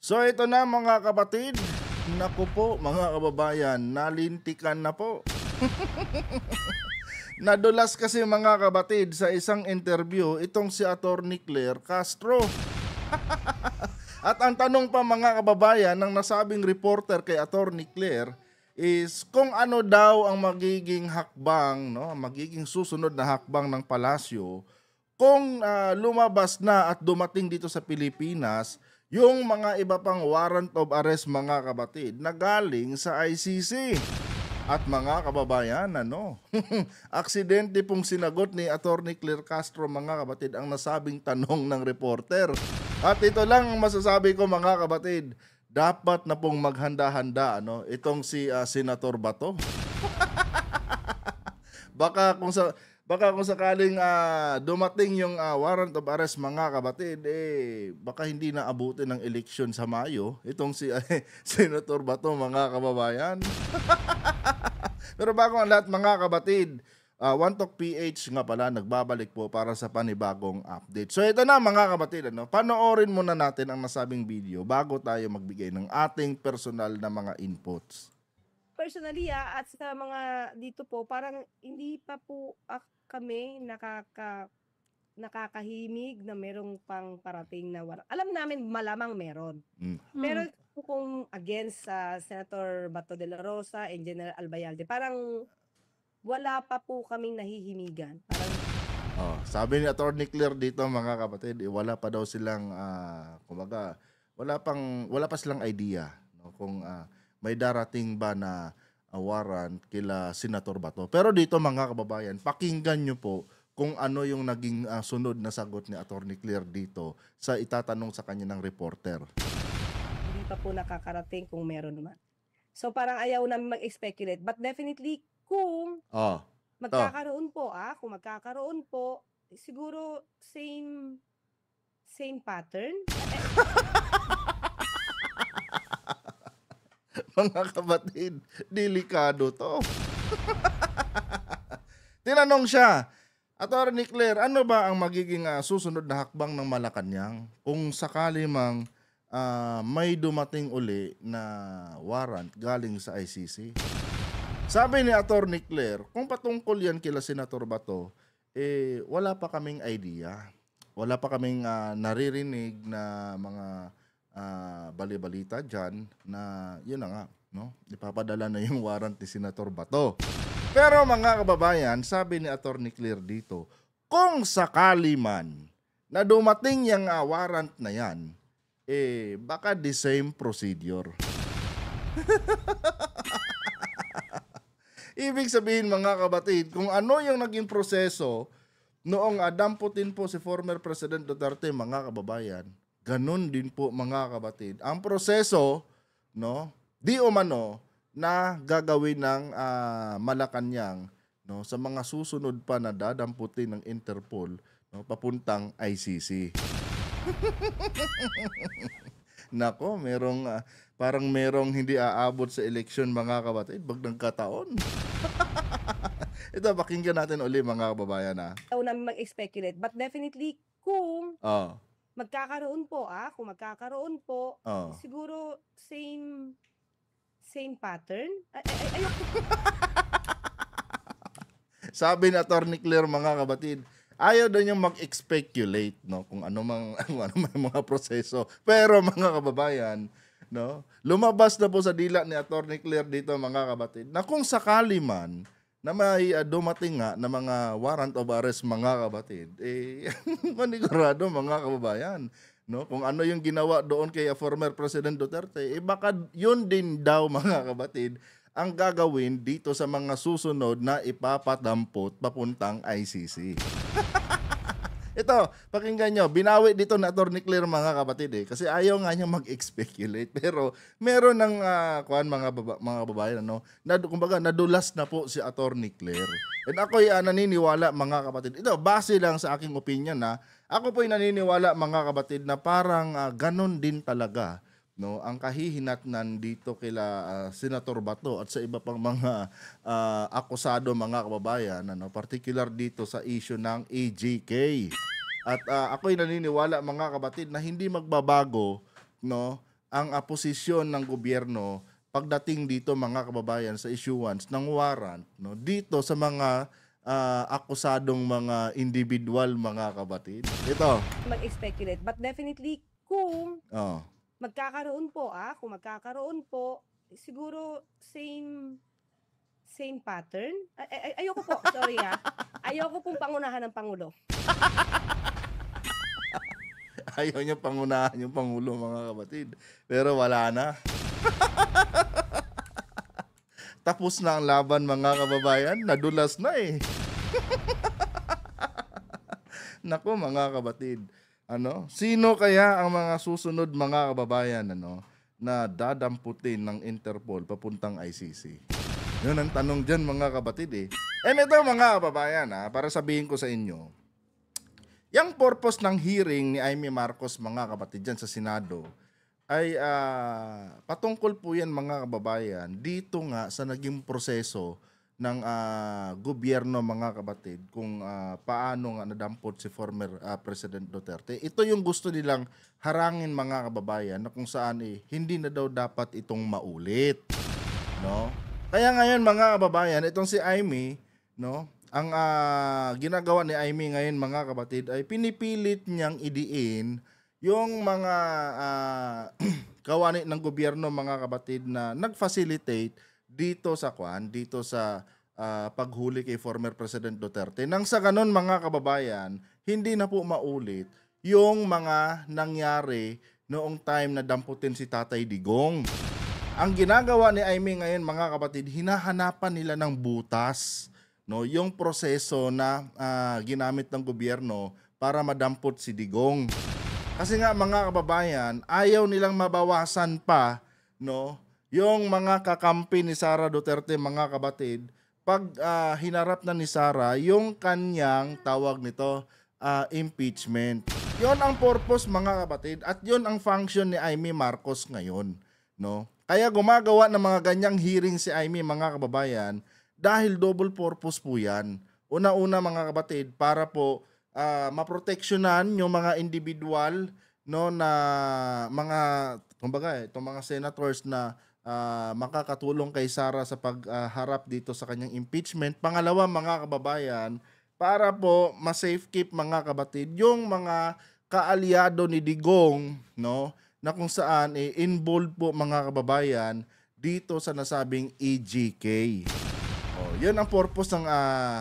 So ito na mga kapatid, naku po mga kababayan, nalintikan na po. Nadulas kasi mga kapatid sa isang interview itong si Attorney Claire Castro. At ang tanong pa mga kababayan ng nasabing reporter kay Attorney Claire is kung ano daw ang magiging hakbang, no, magiging susunod na hakbang ng palasyo kung lumabas na at dumating dito sa Pilipinas yung mga iba pang warrant of arrest mga kapatid na galing sa ICC. At mga kababayan, ano, aksidente pong sinagot ni Attorney Claire Castro mga kapatid ang nasabing tanong ng reporter. At ito lang ang masasabi ko mga kapatid, dapat na pong maghanda-handa ano, itong si Senator Bato. Baka kung sakaling dumating yung warrant of arrest mga kapatid, baka hindi na abutin ng eleksyon sa Mayo itong si Senator Bato mga kababayan. Pero bago ang lahat mga kapatid, One Talk PH nga pala nagbabalik po para sa panibagong update. So ito na mga kapatid, ano, panoorin muna natin ang nasabing video bago tayo magbigay ng ating personal na mga inputs. Personally, at sa mga dito po, parang hindi pa po kami nakakahimig na merong pang parating na alam namin malamang meron. Pero kung against sa Senator Bato de la Rosa and General Albayalde, parang wala pa po kaming nahihimigan. Sabi ni Attorney Claire dito mga kapatid, wala pa daw silang kumbaga, wala pa silang idea, no, kung may darating ba na warrant kila Senator Bato. Pero dito mga kababayan, pakinggan nyo po kung ano yung naging sunod na sagot ni Attorney Claire dito sa itatanong sa kanya ng reporter. Hindi pa po nakakarating kung meron naman. So parang ayaw namin mag-speculate. But definitely kung magkakaroon po, kung magkakaroon po, siguro same pattern. Mga kapatid, delikado to. Tinanong siya, Attorney Claire, ano ba ang magiging susunod na hakbang ng Malacanang kung sakali mang may dumating uli na warrant galing sa ICC? Sabi ni Attorney Claire, kung patungkol yan kila Senator Bato, wala pa kaming idea. Wala pa kaming naririnig na mga bali-balita dyan na yun na nga, no? Ipapadala na yung warrant ni Senator Bato. Pero mga kababayan, sabi ni Attorney Claire dito, kung sakali man na dumating yung warrant na yan, baka the same procedure. Ibig sabihin mga kabatid, kung ano yung naging proseso noong damputin po si former President Duterte mga kababayan, ganun din po mga kabatid. Ang proseso, no, di umano na gagawin ng Malacanang, no, sa mga susunod pa na dadamputin ng Interpol, no, papuntang ICC. Nako, parang merong hindi aabot sa eleksyon mga kabatid, bag nagkataon. Ito, pakinggan natin uli mga kababayan. Ayaw namin mag-speculate. But definitely kung magkakaroon po, kung magkakaroon po, siguro same pattern. Sabi ni Attorney Claire mga kabatid, ayaw daw niyang mag-speculate, no, kung ano mang mga proseso. Pero mga kababayan, no, lumabas na po sa dila ni Attorney Claire dito mga kabatid na kung sakali man na may dumating nga na mga warrant of arrest mga kabatid, manigurado mga kababayan, no, kung ano yung ginawa doon kay former President Duterte, baka yun din daw mga kabatid ang gagawin dito sa mga susunod na ipapadampot papuntang ICC. Ito, pakinggan nyo, binawi dito na Attorney Claire mga kapatid kasi ayaw nga niya mag-speculate. Pero meron ng mga babayan, ano, kumbaga nadulas na po si Attorney Claire. And ako'y naniniwala mga kapatid. Ito, base lang sa aking opinion ako po'y naniniwala mga kapatid na parang ganon din talaga, no, ang kahihinatnan dito kila Senator Bato at sa iba pang mga akusado mga kababayan, ano, particular dito sa issue ng AGK. At ako'y naniniwala mga kapatid na hindi magbabago, no, ang posisyon ng gobyerno pagdating dito mga kababayan sa issuance ng warrant, no, dito sa mga akusadong mga individual mga kabatid. Ito. Mag-speculate. But definitely, kung Oh. kung magkakaroon po, siguro same pattern. Ayoko po, sorry Ayoko pong pangunahan ng Pangulo. Ayaw niya pangunahan yung Pangulo mga kabatid. Pero wala na. Tapos na ang laban mga kababayan. Nadulas na eh. Nako mga kabatid. Sino kaya ang mga susunod mga kababayan na dadamputin ng Interpol papuntang ICC? Yun ang tanong dyan mga kabatid eh. And ito mga kababayan para sabihin ko sa inyo, yung purpose ng hearing ni Amy Marcos mga kabatid dyan sa Senado ay patungkol po yan mga kababayan dito nga sa naging proseso ng gobyerno mga kabatid kung paano nga nadampot si former President Duterte. Ito yung gusto nilang harangin mga kababayan na kung saan hindi na daw dapat itong maulit. No? Kaya ngayon mga kababayan, itong si Amy, no, ang ginagawa ni Amy ngayon mga kabatid ay pinipilit niyang idiin yung mga kawani ng gobyerno mga kabatid na nag-facilitate dito sa paghuli kay former President Duterte. Nang sa ganon mga kababayan, hindi na po maulit yung mga nangyari noong time na damputin si Tatay Digong. Ang ginagawa ni Amy ngayon mga kapatid, hinahanapan nila ng butas, no, yung proseso na ginamit ng gobyerno para madampot si Digong. Kasi nga mga kababayan, ayaw nilang mabawasan pa, no, yung mga kakampi ni Sara Duterte mga kapatid pag hinarap na ni Sara yung kanyang tawag nito impeachment. Yon ang purpose mga kapatid at yon ang function ni Amy Marcos ngayon, no? Kaya gumagawa ng mga ganyang hearing si Amy mga kababayan dahil double purpose po yan. Una-una mga kapatid para po maproteksyonan yung mga individual, no, na mga kumbaga itong mga senators na makakatulong kay Sara sa pagharap dito sa kanyang impeachment. Pangalawa mga kababayan, para po ma-safe keep mga kapatid yung mga kaalyado ni Digong, no, na kung saan involved po mga kababayan dito sa nasabing EJK. Yun ang purpose ng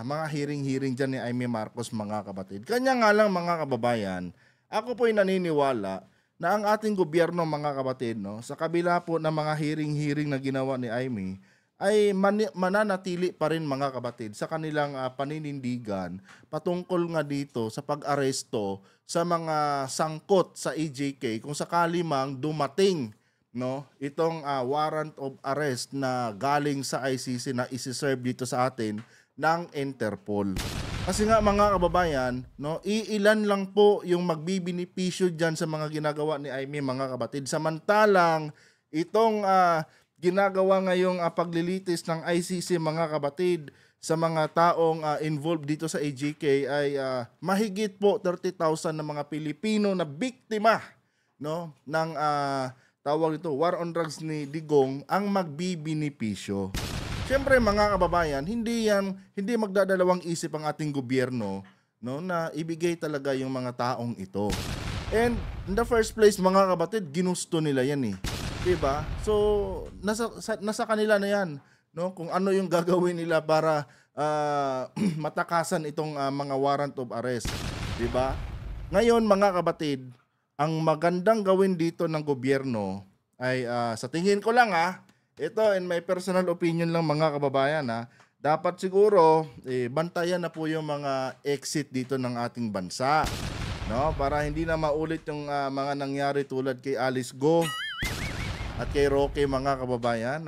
mga hearing dyan ni Amy Marcos mga kapatid. Kanya nga lang mga kababayan, ako po'y naniniwala na ang ating gobyerno mga kapatid, no, sa kabila po ng mga hearing na ginawa ni Amy, ay mananatili pa rin mga kapatid sa kanilang paninindigan patungkol nga dito sa pag-aresto sa mga sangkot sa EJK kung sakali mang dumating, no, itong warrant of arrest na galing sa ICC na isi-serve dito sa atin ng Interpol. Kasi nga mga kababayan, no, iilan lang po yung magbibinipisyo diyan sa mga ginagawa ni Amy mga kapatid. Samantalang itong ginagawa ngayong paglilitis ng ICC mga kapatid sa mga taong involved dito sa EJK ay mahigit po 30,000 na mga Pilipino na biktima, no, ng tawag ito war on drugs ni Digong ang magbibinipisyo. Siyempre mga kababayan, hindi magdadalawang isip ang ating gobyerno, no, na ibigay talaga yung mga taong ito. And in the first place mga kapatid, ginusto nila yan eh. Diba? So nasa kanila na yan, no, kung ano yung gagawin nila para matakasan itong mga warrant of arrest, diba? Ngayon mga kapatid, ang magandang gawin dito ng gobyerno ay sa tingin ko lang ito in my personal opinion lang mga kababayan dapat siguro bantayan na po yung mga exit dito ng ating bansa, no, para hindi na maulit yung mga nangyari tulad kay Alice Go at kay Roque mga kababayan,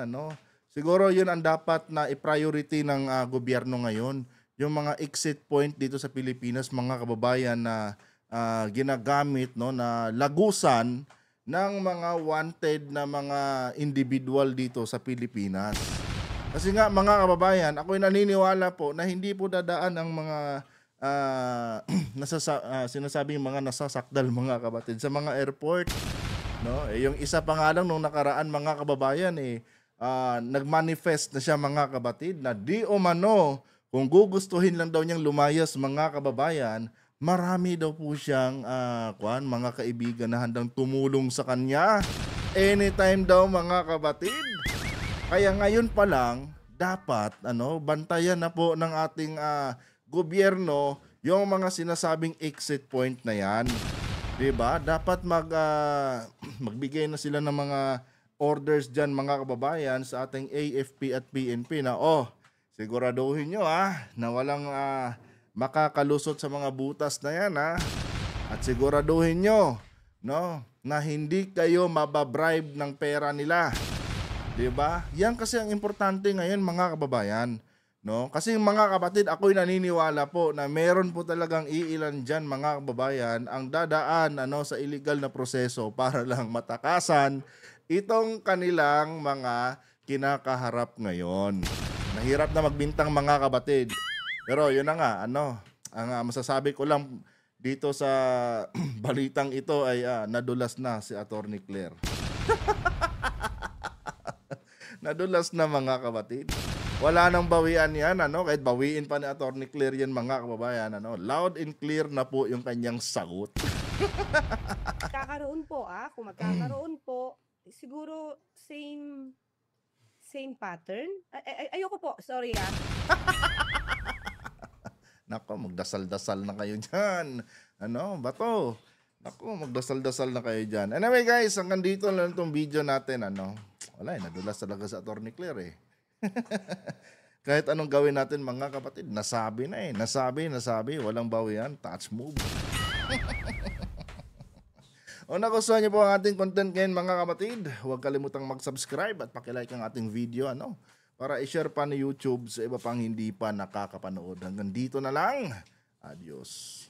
siguro yun ang dapat na i-priority ng gobyerno ngayon, yung mga exit point dito sa Pilipinas mga kababayan na ginagamit, no, na lagusan ng mga wanted na mga individual dito sa Pilipinas. Kasi nga mga kababayan, ako'y naniniwala po na hindi po dadaan ang mga sinasabing mga nasasakdal mga kapatid sa mga airport, no? Eh, yung isa pa nga lang nung nakaraan mga kababayan nagmanifest na siya mga kabatid na di umano kung gugustuhin lang daw niyang lumayas mga kababayan, marami daw po siyang mga kaibigan na handang tumulong sa kanya. Anytime daw mga kabatid. Kaya ngayon pa lang dapat bantayan na po ng ating gobyerno yung mga sinasabing exit point na yan. 'Di ba? Dapat magbigay na sila ng mga orders diyan mga kababayan sa ating AFP at PNP na siguraduhin nyo na walang makakalusot sa mga butas na yan at siguraduhin nyo na hindi kayo mababribe ng pera nila. 'Di ba? Yan kasi ang importante ngayon mga kababayan. No? Kasi mga kapatid, ako'y naniniwala po na meron po talagang iilan dyan mga kababayan ang dadaan sa illegal na proseso para lang matakasan itong kanilang mga kinakaharap ngayon. Nahirap na magbintang mga kapatid. Pero yun na nga, ang masasabi ko lang dito sa balitang ito ay nadulas na si Atty. Claire. Nadulas na mga kapatid. Wala nang bawian yan, kahit bawiin pa ni Atty. Claire yan mga kababayan, loud and clear na po yung kanyang sagot. Magkakaroon po, kung magkakaroon po, siguro same pattern. Ayoko po, sorry Nako, magdasal-dasal na kayo dyan. Bato? Nako, magdasal-dasal na kayo dyan. Anyway guys, hanggang dito lang itong video natin, wala nadulas talaga sa Atty. Claire Kahit anong gawin natin mga kapatid, nasabi na nasabi, walang bawian, touch move. O nagustuhan niyo po ang ating content ngayon mga kapatid, huwag kalimutang mag-subscribe at pakilike ang ating video para i-share pa ni YouTube sa iba pang hindi pa nakakapanood. Hanggang dito na lang. Adios.